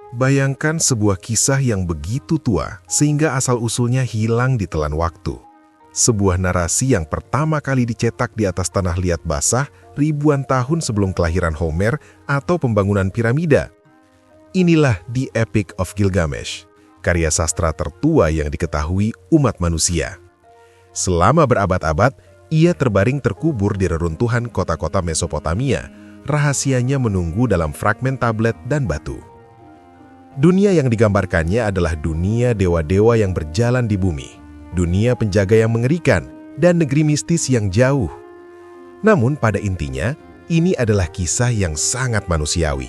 Bayangkan sebuah kisah yang begitu tua sehingga asal-usulnya hilang di telan waktu. Sebuah narasi yang pertama kali dicetak di atas tanah liat basah ribuan tahun sebelum kelahiran Homer atau pembangunan piramida. Inilah The Epic of Gilgamesh, karya sastra tertua yang diketahui umat manusia. Selama berabad-abad, ia terbaring terkubur di reruntuhan kota-kota Mesopotamia, rahasianya menunggu dalam fragmen tablet dan batu. Dunia yang digambarkannya adalah dunia dewa-dewa yang berjalan di bumi, dunia penjaga yang mengerikan, dan negeri mistis yang jauh. Namun pada intinya, ini adalah kisah yang sangat manusiawi.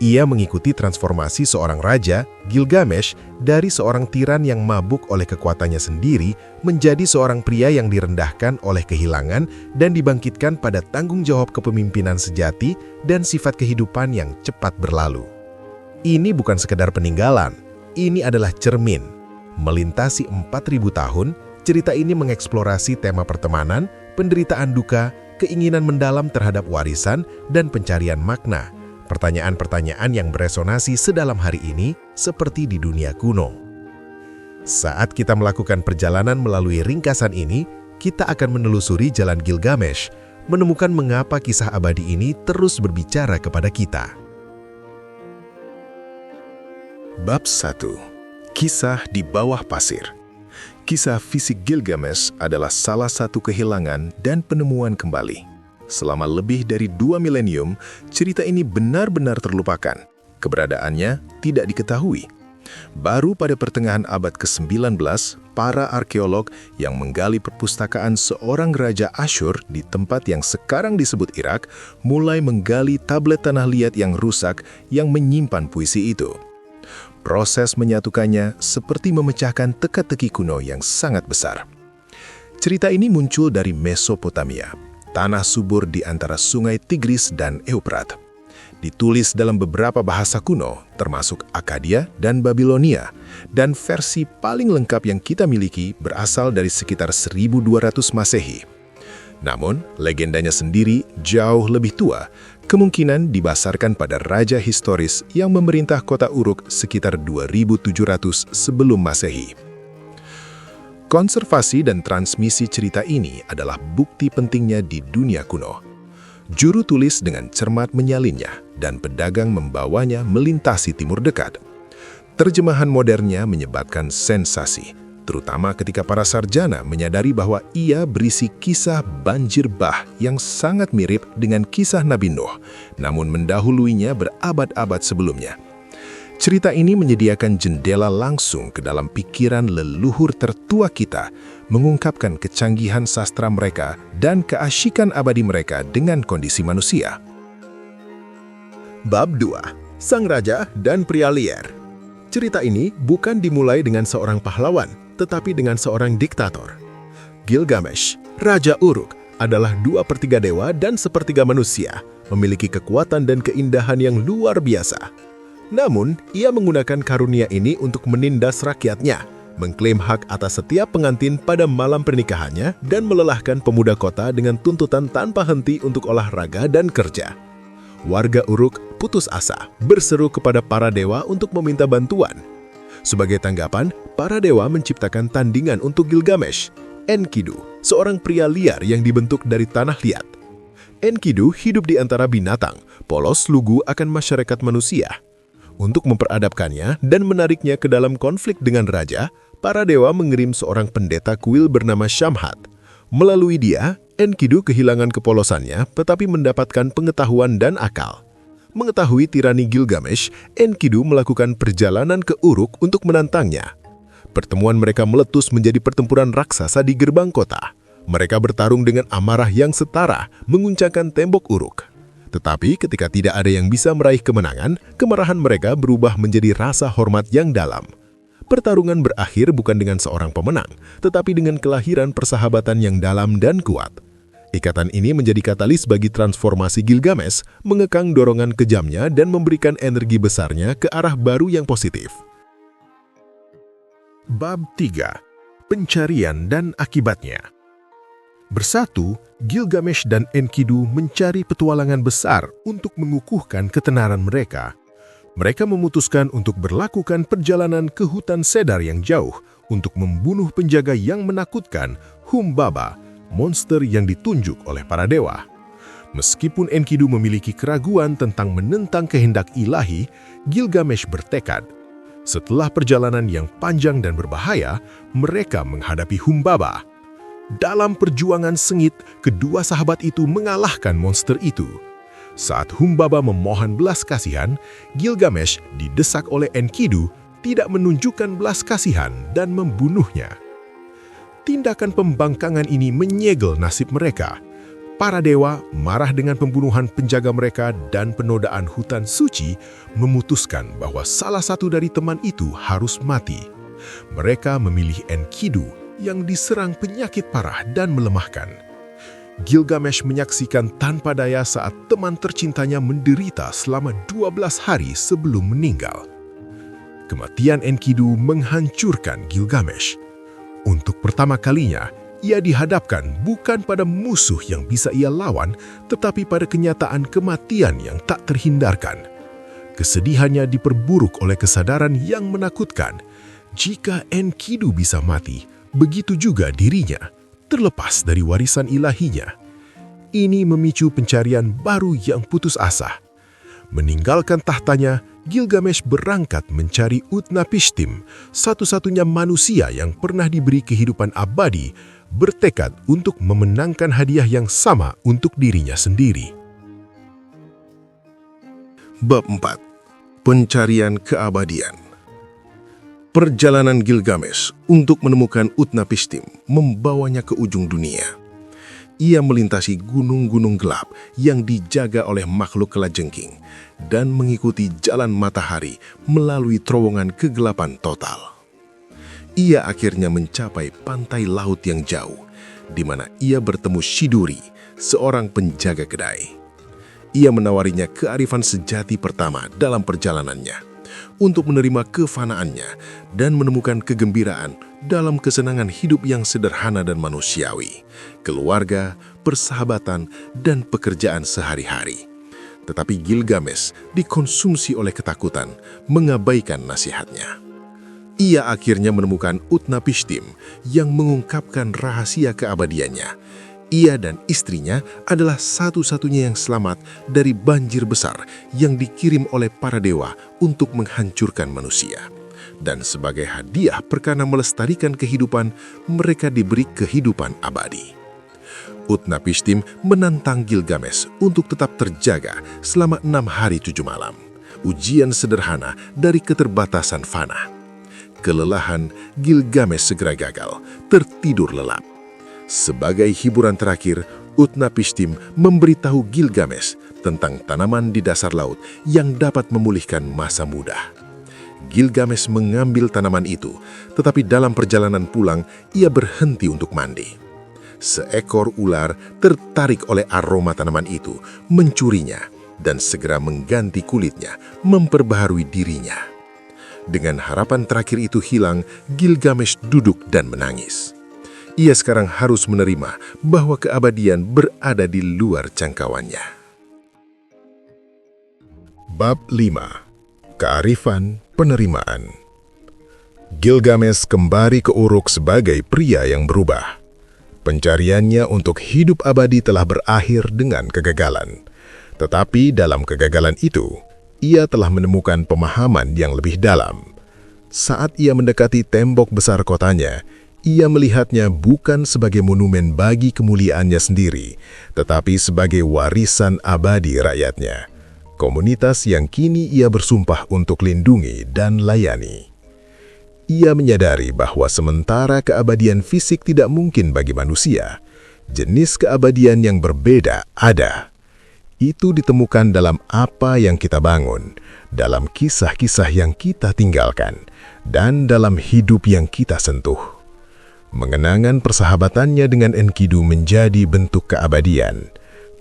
Ia mengikuti transformasi seorang raja, Gilgamesh, dari seorang tiran yang mabuk oleh kekuatannya sendiri menjadi seorang pria yang direndahkan oleh kehilangan dan dibangkitkan pada tanggung jawab kepemimpinan sejati dan sifat kehidupan yang cepat berlalu. Ini bukan sekedar peninggalan, ini adalah cermin. Melintasi 4.000 tahun, cerita ini mengeksplorasi tema pertemanan, penderitaan duka, keinginan mendalam terhadap warisan, dan pencarian makna. Pertanyaan-pertanyaan yang beresonasi sedalam hari ini seperti di dunia kuno. Saat kita melakukan perjalanan melalui ringkasan ini, kita akan menelusuri jalan Gilgamesh, menemukan mengapa kisah abadi ini terus berbicara kepada kita. Bab 1. Kisah di bawah pasir. Kisah fisik Gilgamesh adalah salah satu kehilangan dan penemuan kembali. Selama lebih dari 2 milenium, cerita ini benar-benar terlupakan. Keberadaannya tidak diketahui. Baru pada pertengahan abad ke-19, para arkeolog yang menggali perpustakaan seorang raja Asyur di tempat yang sekarang disebut Irak, mulai menggali tablet tanah liat yang rusak yang menyimpan puisi itu. Proses menyatukannya seperti memecahkan teka-teki kuno yang sangat besar. Cerita ini muncul dari Mesopotamia, tanah subur di antara sungai Tigris dan Eufrat. Ditulis dalam beberapa bahasa kuno, termasuk Akkadia dan Babilonia, dan versi paling lengkap yang kita miliki berasal dari sekitar 1200 Masehi. Namun, legendanya sendiri jauh lebih tua, kemungkinan dibasarkan pada raja historis yang memerintah kota Uruk sekitar 2700 sebelum Masehi. Konservasi dan transmisi cerita ini adalah bukti pentingnya di dunia kuno. Juru tulis dengan cermat menyalinnya, dan pedagang membawanya melintasi Timur Dekat. Terjemahan modernnya menyebabkan sensasi, terutama ketika para sarjana menyadari bahwa ia berisi kisah banjir bah yang sangat mirip dengan kisah Nabi Nuh, namun mendahuluinya berabad-abad sebelumnya. Cerita ini menyediakan jendela langsung ke dalam pikiran leluhur tertua kita, mengungkapkan kecanggihan sastra mereka dan keasyikan abadi mereka dengan kondisi manusia. Bab 2. Sang Raja dan Pria Liar. Cerita ini bukan dimulai dengan seorang pahlawan, tetapi dengan seorang diktator. Gilgamesh, Raja Uruk, adalah 2/3 dewa dan 1/3 manusia, memiliki kekuatan dan keindahan yang luar biasa. Namun, ia menggunakan karunia ini untuk menindas rakyatnya, mengklaim hak atas setiap pengantin pada malam pernikahannya, dan melelahkan pemuda kota dengan tuntutan tanpa henti untuk olahraga dan kerja. Warga Uruk putus asa, berseru kepada para dewa untuk meminta bantuan. Sebagai tanggapan, para dewa menciptakan tandingan untuk Gilgamesh, Enkidu, seorang pria liar yang dibentuk dari tanah liat. Enkidu hidup di antara binatang, polos lugu akan masyarakat manusia. Untuk memperadabkannya dan menariknya ke dalam konflik dengan raja, para dewa mengirim seorang pendeta kuil bernama Shamhat. Melalui dia, Enkidu kehilangan kepolosannya tetapi mendapatkan pengetahuan dan akal. Mengetahui tirani Gilgamesh, Enkidu melakukan perjalanan ke Uruk untuk menantangnya. Pertemuan mereka meletus menjadi pertempuran raksasa di gerbang kota. Mereka bertarung dengan amarah yang setara, menguncangkan tembok Uruk. Tetapi ketika tidak ada yang bisa meraih kemenangan, kemarahan mereka berubah menjadi rasa hormat yang dalam. Pertarungan berakhir bukan dengan seorang pemenang, tetapi dengan kelahiran persahabatan yang dalam dan kuat. Ikatan ini menjadi katalis bagi transformasi Gilgamesh, mengekang dorongan kejamnya dan memberikan energi besarnya ke arah baru yang positif. Bab 3. Pencarian dan akibatnya. Bersatu, Gilgamesh dan Enkidu mencari petualangan besar untuk mengukuhkan ketenaran mereka. Mereka memutuskan untuk berlakukan perjalanan ke hutan Cedar yang jauh untuk membunuh penjaga yang menakutkan, Humbaba, monster yang ditunjuk oleh para dewa. Meskipun Enkidu memiliki keraguan tentang menentang kehendak ilahi, Gilgamesh bertekad. Setelah perjalanan yang panjang dan berbahaya, mereka menghadapi Humbaba. Dalam perjuangan sengit, kedua sahabat itu mengalahkan monster itu. Saat Humbaba memohon belas kasihan, Gilgamesh didesak oleh Enkidu tidak menunjukkan belas kasihan dan membunuhnya. Tindakan pembangkangan ini menyegel nasib mereka. Para dewa marah dengan pembunuhan penjaga mereka dan penodaan hutan suci memutuskan bahwa salah satu dari teman itu harus mati. Mereka memilih Enkidu yang diserang penyakit parah dan melemahkan. Gilgamesh menyaksikan tanpa daya saat teman tercintanya menderita selama 12 hari sebelum meninggal. Kematian Enkidu menghancurkan Gilgamesh. Untuk pertama kalinya, ia dihadapkan bukan pada musuh yang bisa ia lawan, tetapi pada kenyataan kematian yang tak terhindarkan. Kesedihannya diperburuk oleh kesadaran yang menakutkan. Jika Enkidu bisa mati, begitu juga dirinya, terlepas dari warisan ilahinya. Ini memicu pencarian baru yang putus asa. Meninggalkan tahtanya, Gilgamesh berangkat mencari Utnapishtim, satu-satunya manusia yang pernah diberi kehidupan abadi, bertekad untuk memenangkan hadiah yang sama untuk dirinya sendiri. Bab 4. Pencarian keabadian. Perjalanan Gilgamesh untuk menemukan Utnapishtim membawanya ke ujung dunia. Ia melintasi gunung-gunung gelap yang dijaga oleh makhluk kelajengking dan mengikuti jalan matahari melalui terowongan kegelapan total. Ia akhirnya mencapai pantai laut yang jauh, di mana ia bertemu Shiduri, seorang penjaga kedai. Ia menawarinya kearifan sejati pertama dalam perjalanannya, untuk menerima kefanaannya dan menemukan kegembiraan dalam kesenangan hidup yang sederhana dan manusiawi, keluarga, persahabatan, dan pekerjaan sehari-hari. Tetapi Gilgamesh dikonsumsi oleh ketakutan, mengabaikan nasihatnya. Ia akhirnya menemukan Utnapishtim yang mengungkapkan rahasia keabadiannya. Ia dan istrinya adalah satu-satunya yang selamat dari banjir besar yang dikirim oleh para dewa untuk menghancurkan manusia. Dan sebagai hadiah perkara melestarikan kehidupan, mereka diberi kehidupan abadi. Utnapishtim menantang Gilgamesh untuk tetap terjaga selama 6 hari 7 malam. Ujian sederhana dari keterbatasan fana. Kelelahan, Gilgamesh segera gagal, tertidur lelap. Sebagai hiburan terakhir, Utnapishtim memberitahu Gilgamesh tentang tanaman di dasar laut yang dapat memulihkan masa muda. Gilgamesh mengambil tanaman itu, tetapi dalam perjalanan pulang, ia berhenti untuk mandi. Seekor ular tertarik oleh aroma tanaman itu, mencurinya, dan segera mengganti kulitnya, memperbaharui dirinya. Dengan harapan terakhir itu hilang, Gilgamesh duduk dan menangis. Ia sekarang harus menerima bahwa keabadian berada di luar jangkauannya. Bab 5. Kearifan penerimaan. Gilgamesh kembali ke Uruk sebagai pria yang berubah. Pencariannya untuk hidup abadi telah berakhir dengan kegagalan. Tetapi dalam kegagalan itu, ia telah menemukan pemahaman yang lebih dalam. Saat ia mendekati tembok besar kotanya, ia melihatnya bukan sebagai monumen bagi kemuliaannya sendiri, tetapi sebagai warisan abadi rakyatnya. Komunitas yang kini ia bersumpah untuk lindungi dan layani. Ia menyadari bahwa sementara keabadian fisik tidak mungkin bagi manusia, jenis keabadian yang berbeda ada. Itu ditemukan dalam apa yang kita bangun, dalam kisah-kisah yang kita tinggalkan, dan dalam hidup yang kita sentuh. Mengenangan persahabatannya dengan Enkidu menjadi bentuk keabadian.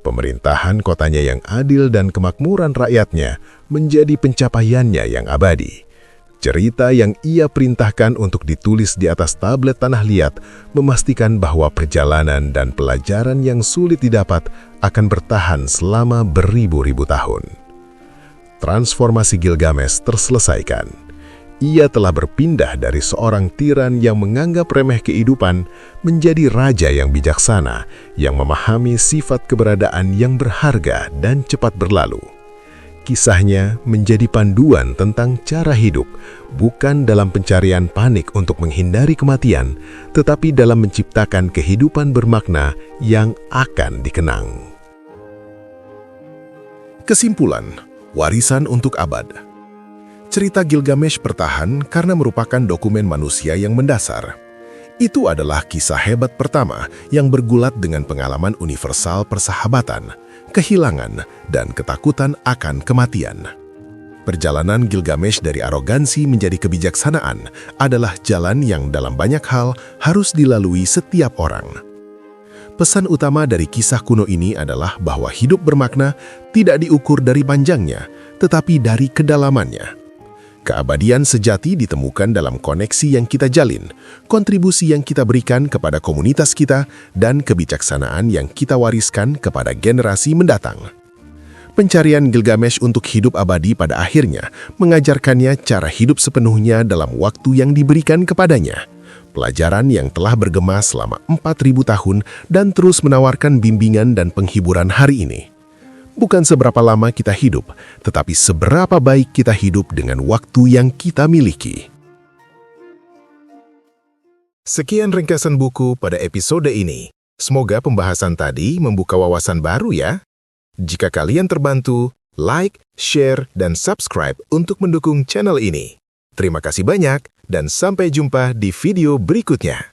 Pemerintahan kotanya yang adil dan kemakmuran rakyatnya menjadi pencapaiannya yang abadi. Cerita yang ia perintahkan untuk ditulis di atas tablet tanah liat memastikan bahwa perjalanan dan pelajaran yang sulit didapat akan bertahan selama beribu-ribu tahun. transformasi Gilgamesh terselesaikan. Ia telah berpindah dari seorang tiran yang menganggap remeh kehidupan menjadi raja yang bijaksana, yang memahami sifat keberadaan yang berharga dan cepat berlalu. Kisahnya menjadi panduan tentang cara hidup, bukan dalam pencarian panik untuk menghindari kematian, tetapi dalam menciptakan kehidupan bermakna yang akan dikenang. Kesimpulan, warisan untuk abad. Cerita Gilgamesh bertahan karena merupakan dokumen manusia yang mendasar. Itu adalah kisah hebat pertama yang bergulat dengan pengalaman universal persahabatan, kehilangan, dan ketakutan akan kematian. Perjalanan Gilgamesh dari arogansi menjadi kebijaksanaan adalah jalan yang dalam banyak hal harus dilalui setiap orang. Pesan utama dari kisah kuno ini adalah bahwa hidup bermakna tidak diukur dari panjangnya, tetapi dari kedalamannya. Keabadian sejati ditemukan dalam koneksi yang kita jalin, kontribusi yang kita berikan kepada komunitas kita, dan kebijaksanaan yang kita wariskan kepada generasi mendatang. Pencarian Gilgamesh untuk hidup abadi pada akhirnya mengajarkannya cara hidup sepenuhnya dalam waktu yang diberikan kepadanya. Pelajaran yang telah bergema selama 4.000 tahun dan terus menawarkan bimbingan dan penghiburan hari ini. Bukan seberapa lama kita hidup, tetapi seberapa baik kita hidup dengan waktu yang kita miliki. Sekian ringkasan buku pada episode ini. Semoga pembahasan tadi membuka wawasan baru ya. Jika kalian terbantu, like, share, dan subscribe untuk mendukung channel ini. Terima kasih banyak, dan sampai jumpa di video berikutnya.